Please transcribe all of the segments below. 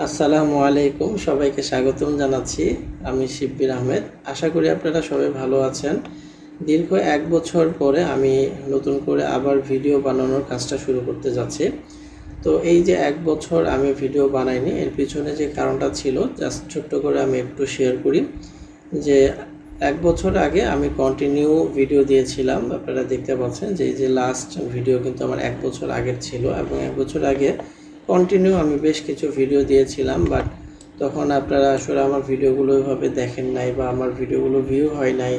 আসসালামু আলাইকুম, সবাইকে স্বাগতম জানাচ্ছি। আমি শিব্বির আহমেদ। আশা করি আপনারা সবাই ভালো আছেন। দীর্ঘ ১ বছর পরে আমি নতুন করে আবার ভিডিও বানানোর কাজটা শুরু করতে যাচ্ছি। তো এই যে ১ বছর আমি ভিডিও বানাইনি, এর পিছনে যে কারণটা ছিল জাস্ট ছোট্ট করে আমি একটু শেয়ার করি। যে ১ বছর আগে আমি কন্টিনিউ ভিডিও দিয়েছিলাম। আপনারা দেখতে পাচ্ছেন যে এই যে লাস্ট ভিডিও কিন্তু আমার ১ বছর আগের ছিল, এবং ১ বছর আগে কন্টিনিউ আমি বেশ কিছু ভিডিও দিয়েছিলাম, বাট তখন আপনারা আসলে আমার ভিডিওগুলো ওইভাবে দেখেন নাই বা আমার ভিডিওগুলো ভিউ হয় নাই।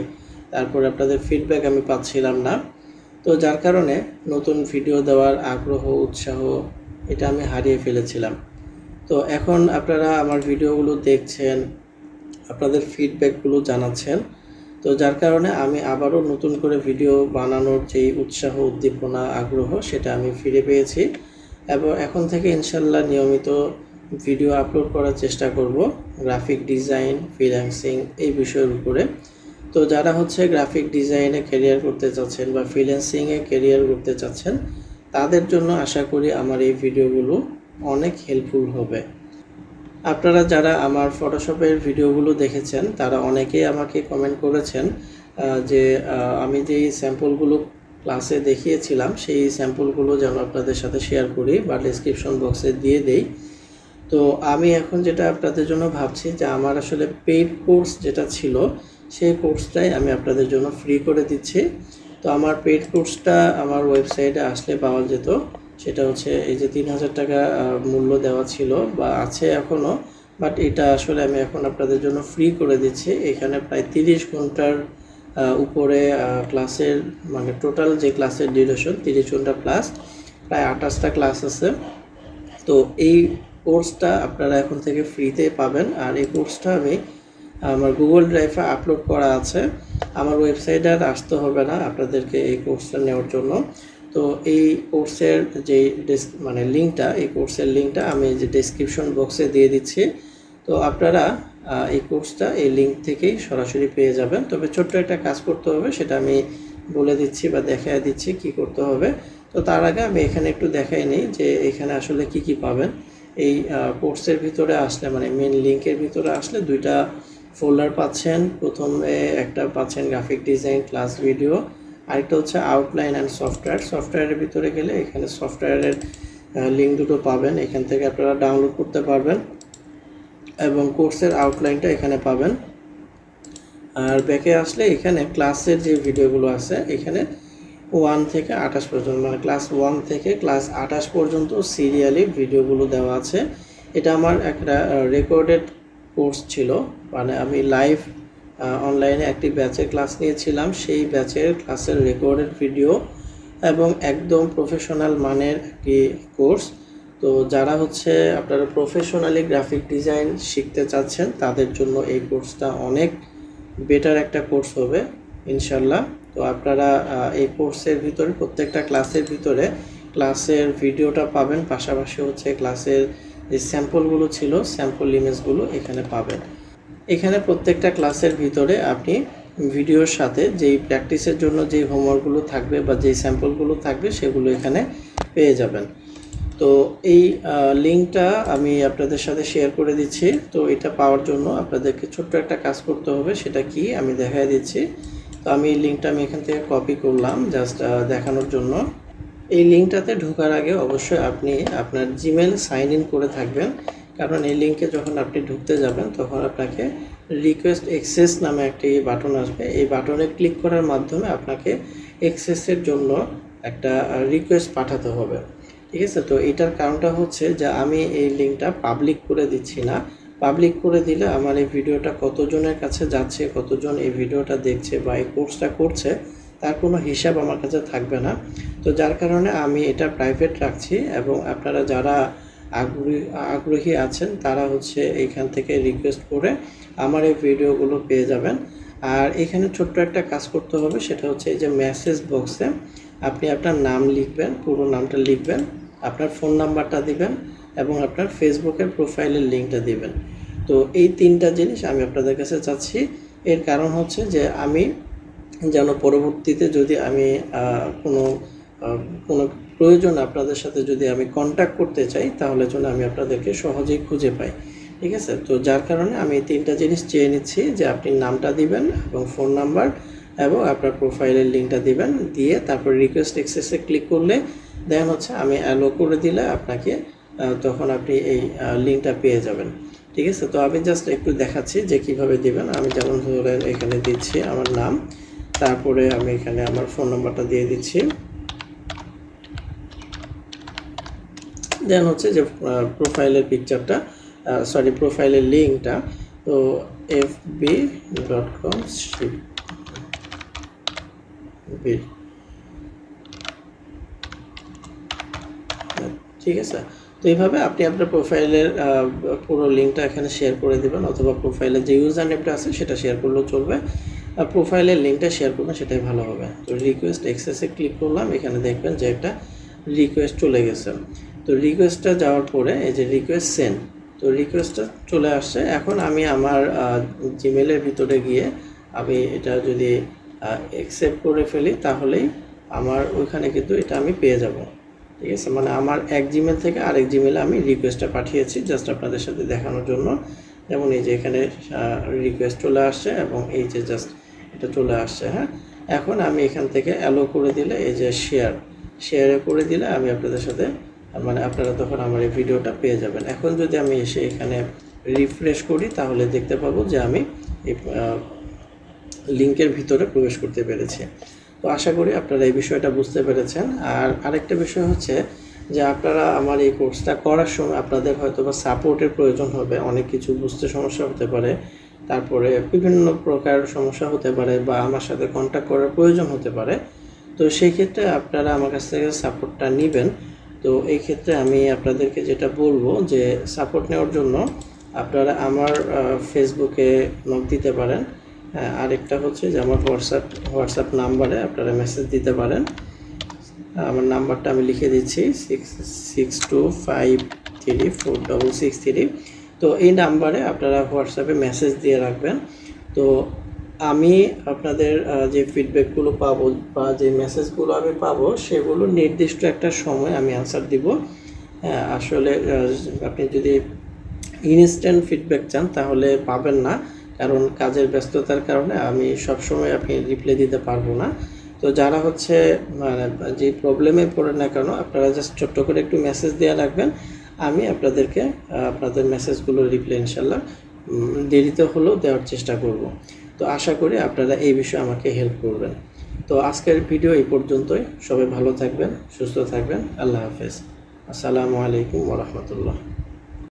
তারপরে আপনাদের ফিডব্যাক আমি পাচ্ছিলাম না। তো যার কারণে নতুন ভিডিও দেওয়ার আগ্রহ, উৎসাহ এটা আমি হারিয়ে ফেলেছিলাম। তো এখন আপনারা আমার ভিডিওগুলো দেখছেন, আপনাদের ফিডব্যাকগুলো জানাচ্ছেন। তো যার কারণে আমি আবারও নতুন করে ভিডিও বানানোর যেই উৎসাহ, উদ্দীপনা, আগ্রহ সেটা আমি ফিরে পেয়েছি, এবং এখন থেকে ইনশাল্লাহ নিয়মিত ভিডিও আপলোড করার চেষ্টা করব গ্রাফিক ডিজাইন, ফ্রিল্যান্সিং এই বিষয়ের উপরে। তো যারা হচ্ছে গ্রাফিক ডিজাইনে ক্যারিয়ার করতে চাচ্ছেন বা ফ্রিল্যান্সিংয়ে ক্যারিয়ার করতে চাচ্ছেন, তাদের জন্য আশা করি আমার এই ভিডিওগুলো অনেক হেল্পফুল হবে। আপনারা যারা আমার ফটোশপের ভিডিওগুলো দেখেছেন তারা অনেকেই আমাকে কমেন্ট করেছেন যে আমি যেই স্যাম্পলগুলো ক্লাসে দেখিয়েছিলাম সেই স্যাম্পলগুলো যেন আপনাদের সাথে শেয়ার করি বা ডেসক্রিপশন বক্সে দিয়ে দেই। তো আমি এখন যেটা আপনাদের জন্য ভাবছি যে আমার আসলে পেইড কোর্স যেটা ছিল সেই কোর্সটাই আমি আপনাদের জন্য ফ্রি করে দিচ্ছি। তো আমার পেইড কোর্সটা আমার ওয়েবসাইটে আসলে পাওয়া যেত। সেটা হচ্ছে এই যে ৩,০০০ টাকা মূল্য দেওয়া ছিল বা আছে এখনও, বাট এটা আসলে আমি এখন আপনাদের জন্য ফ্রি করে দিচ্ছি। এখানে প্রায় ৩০ ঘন্টার উপরে ক্লাসের মানে টোটাল যে ক্লাসের ডিউরেশন ৩০ ঘন্টা প্লাস প্রায় ২৮টা ক্লাস আছে। তো এই কোর্সটা আপনারা এখন থেকে ফ্রিতে পাবেন। আর এই কোর্সটা আমি আমার গুগল ড্রাইভে আপলোড করা আছে। আমার ওয়েবসাইটে আর আসতে হবে না আপনাদেরকে এই কোর্সটা নেওয়ার জন্য। তো এই কোর্সের যে লিঙ্কটা, এই কোর্সের লিঙ্কটা আমি যে ডেসক্রিপশন বক্সে দিয়ে দিচ্ছি। তো আপনারা এই কোর্সটা এই লিঙ্ক থেকেই সরাসরি পেয়ে যাবেন। তবে ছোট্ট একটা কাজ করতে হবে, সেটা আমি বলে দিচ্ছি বা দেখায় দিচ্ছি কি করতে হবে। তো তার আগে আমি এখানে একটু দেখাই নিই যে এখানে আসলে কি পাবেন। এই কোর্সের ভিতরে আসলে মানে মেন লিঙ্কের ভিতরে আসলে দুইটা ফোল্ডার পাচ্ছেন। প্রথমে একটা পাচ্ছেন গ্রাফিক ডিজাইন ক্লাস ভিডিও, আরেকটা হচ্ছে আউটলাইন অ্যান্ড সফটওয়্যার। সফটওয়্যারের ভিতরে গেলে এখানে সফটওয়্যারের লিঙ্ক দুটো পাবেন, এখান থেকে আপনারা ডাউনলোড করতে পারবেন, এবং কোর্সের আউটলাইনটা এখানে পাবেন। আর ব্যাকে আসলে এখানে ক্লাসের যে ভিডিওগুলো আছে এখানে 1 থেকে 28 পর্যন্ত মানে ক্লাস 1 থেকে ক্লাস 28 পর্যন্ত সিরিয়ালি ভিডিওগুলো দেওয়া আছে। এটা আমার একটা রেকর্ডেড কোর্স ছিল, মানে আমি লাইভ অনলাইনে একটি ব্যাচের ক্লাস নিয়েছিলাম। সেই ব্যাচের ক্লাসের রেকর্ডেড ভিডিও এবং একদম প্রফেশনাল মানের একটি কোর্স। তো যারা হচ্ছে আপনারা প্রফেশনালি গ্রাফিক ডিজাইন শিখতে চাচ্ছেন তাদের জন্য এই কোর্সটা অনেক বেটার একটা কোর্স হবে ইনশাল্লাহ। তো আপনারা এই কোর্সের ভিতরে প্রত্যেকটা ক্লাসের ভিতরে ক্লাসের ভিডিওটা পাবেন, পাশাপাশি হচ্ছে ক্লাসের যে স্যাম্পলগুলো ছিল স্যাম্পল ইমেজগুলো এখানে পাবেন। এখানে প্রত্যেকটা ক্লাসের ভিতরে আপনি ভিডিওর সাথে যেই প্র্যাকটিসের জন্য যেই হোমওয়ার্কগুলো থাকবে বা যেই স্যাম্পলগুলো থাকবে সেগুলো এখানে পেয়ে যাবেন। তো এই লিঙ্কটা আমি আপনাদের সাথে শেয়ার করে দিচ্ছি। তো এটা পাওয়ার জন্য আপনাদেরকে ছোট্ট একটা কাজ করতে হবে, সেটা কি আমি দেখাই দিচ্ছি। তো আমি এই লিঙ্কটা আমি এখান থেকে কপি করলাম জাস্ট দেখানোর জন্য। এই লিঙ্কটাতে ঢোকার আগে অবশ্যই আপনি আপনার জিমেল সাইন ইন করে থাকবেন, কারণ এই লিঙ্কে যখন আপনি ঢুকতে যাবেন তখন আপনাকে রিকোয়েস্ট অ্যাক্সেস নামে একটি বাটন আসবে। এই বাটনে ক্লিক করার মাধ্যমে আপনাকে অ্যাক্সেসের জন্য একটা রিকোয়েস্ট পাঠাতে হবে, ঠিক আছে। তো এটার কারণটা হচ্ছে যে আমি এই লিঙ্কটা পাবলিক করে দিচ্ছি না। পাবলিক করে দিলে আমার এই ভিডিওটা কতজনের কাছে যাচ্ছে, কতজন এই ভিডিওটা দেখছে বা এই কোর্সটা করছে তার কোনো হিসাব আমার কাছে থাকবে না। তো যার কারণে আমি এটা প্রাইভেট রাখছি, এবং আপনারা যারা আগ্রহী আছেন তারা হচ্ছে এইখান থেকে রিকোয়েস্ট করে আমার এই ভিডিওগুলো পেয়ে যাবেন। আর এখানে ছোট্ট একটা কাজ করতে হবে, সেটা হচ্ছে এই যে মেসেজ বক্সে আপনি আপনার নাম লিখবেন, পুরো নামটা লিখবেন, আপনার ফোন নাম্বারটা দিবেন এবং আপনার ফেসবুকের প্রোফাইলের লিঙ্কটা দিবেন। তো এই তিনটা জিনিস আমি আপনাদের কাছে চাচ্ছি। এর কারণ হচ্ছে যে আমি যেন পরবর্তীতে যদি আমি কোনো প্রয়োজন আপনাদের সাথে যদি আমি কন্ট্যাক্ট করতে চাই তাহলে যেন আমি আপনাদেরকে সহজেই খুঁজে পাই। ঠিক আছে, তো যার কারণে আমি 3টা জিনিস চেয়ে নিচ্ছি যে আপনি নামটা দিবেন এবং ফোন নাম্বার এবং আপনার প্রোফাইলের লিঙ্কটা দিবেন, দিয়ে তারপর রিকোয়েস্ট অ্যাক্সেসে ক্লিক করলে দেন হচ্ছে আমি অ্যালো করে দিলে আপনাকে তখন আপনি এই লিঙ্কটা পেয়ে যাবেন। ঠিক আছে, তো আমি জাস্ট একটু দেখাচ্ছি যে কিভাবে দিবেন। আমি যেমন ধরেন এখানে দিচ্ছি আমার নাম, তারপরে আমি এখানে আমার ফোন নাম্বারটা দিয়ে দিচ্ছি, দেন হচ্ছে যে প্রোফাইলের পিকচারটা প্রোফাইলের লিঙ্কটা, তো fb.com শিববীর। ঠিক আছে, তো এইভাবে আপনি আপনার প্রোফাইলের পুরো লিঙ্কটা এখানে শেয়ার করে দেবেন, অথবা প্রোফাইলের যে ইউজার নেমটা আছে সেটা শেয়ার করলেও চলবে, আর প্রোফাইলের লিঙ্কটা শেয়ার করবেন, সেটাই ভালো হবে। তো রিকোয়েস্ট অ্যাক্সেসে ক্লিক করলাম, এখানে দেখবেন যে একটা রিকোয়েস্ট চলে গেছে। তো রিকোয়েস্টটা যাওয়ার পরে এই যে রিকোয়েস্ট সেন্ড, তো রিকোয়েস্টটা চলে আসছে। এখন আমি আমার জিমেলের ভিতরে গিয়ে আমি এটা যদি অ্যাকসেপ্ট করে ফেলি তাহলেই আমার ওইখানে কিন্তু এটা আমি পেয়ে যাব। ঠিক আছে, মানে আমার এক জিমেল থেকে আরেক জিমেলে আমি রিকোয়েস্টটা পাঠিয়েছি জাস্ট আপনাদের সাথে দেখানোর জন্য। যেমন এই যে এখানে রিকোয়েস্ট চলে আসছে এবং এই যে জাস্ট এটা চলে আসছে। হ্যাঁ, এখন আমি এখান থেকে অ্যালো করে দিলে এই যে শেয়ারে করে দিলে আমি আপনাদের সাথে, মানে আপনারা তখন আমার এই ভিডিওটা পেয়ে যাবেন। এখন যদি আমি এসে এখানে রিফ্রেশ করি তাহলে দেখতে পাবো যে আমি এই লিঙ্কের ভিতরে প্রবেশ করতে পেরেছি। তো আশা করি আপনারা এই বিষয়টা বুঝতে পেরেছেন। আর আরেকটা বিষয় হচ্ছে যে আপনারা আমার এই কোর্সটা করার সময় আপনাদের হয়তো বা সাপোর্টের প্রয়োজন হবে, অনেক কিছু বুঝতে সমস্যা হতে পারে, তারপরে বিভিন্ন প্রকার সমস্যা হতে পারে, বা আমার সাথে কন্ট্যাক্ট করার প্রয়োজন হতে পারে। তো সেই ক্ষেত্রে আপনারা আমার কাছ থেকে সাপোর্টটা নেবেন। তো এই ক্ষেত্রে আমি আপনাদেরকে যেটা বলবো যে সাপোর্ট নেওয়ার জন্য আপনারা আমার ফেসবুকে নক দিতে পারেন। আরেকটা হচ্ছে যে আমার হোয়াটসঅ্যাপ নাম্বারে আপনারা মেসেজ দিতে পারেন। আমার নাম্বারটা আমি লিখে দিচ্ছি 6625346663। তো এই নাম্বারে আপনারা হোয়াটসঅ্যাপে মেসেজ দিয়ে রাখবেন। তো আমি আপনাদের যে ফিডব্যাকগুলো পাবো বা যে মেসেজগুলো আমি পাবো সেগুলো নির্দিষ্ট একটা সময় আমি অ্যান্সার দিব। আসলে আপনি যদি ইনস্ট্যান্ট ফিডব্যাক চান তাহলে পাবেন না, কারণ কাজের ব্যস্ততার কারণে আমি সবসময় আপনি রিপ্লাই দিতে পারবো না। তো যারা হচ্ছে মানে যে প্রবলেমে পড়ে না কেন আপনারা জাস্ট ছোট্ট করে একটু মেসেজ দিয়ে রাখবেন, আমি আপনাদেরকে আপনাদের মেসেজগুলো রিপ্লাই ইনশাল্লাহ দেরিতে হলেও দেওয়ার চেষ্টা করব। তো আশা করি আপনারা এই বিষয়ে আমাকে হেল্প করবেন। তো আজকের ভিডিও এই পর্যন্তই। সবাই ভালো থাকবেন, সুস্থ থাকবেন। আল্লাহ হাফেজ। আসসালামু আলাইকুম ওয়া রাহমাতুল্লাহ।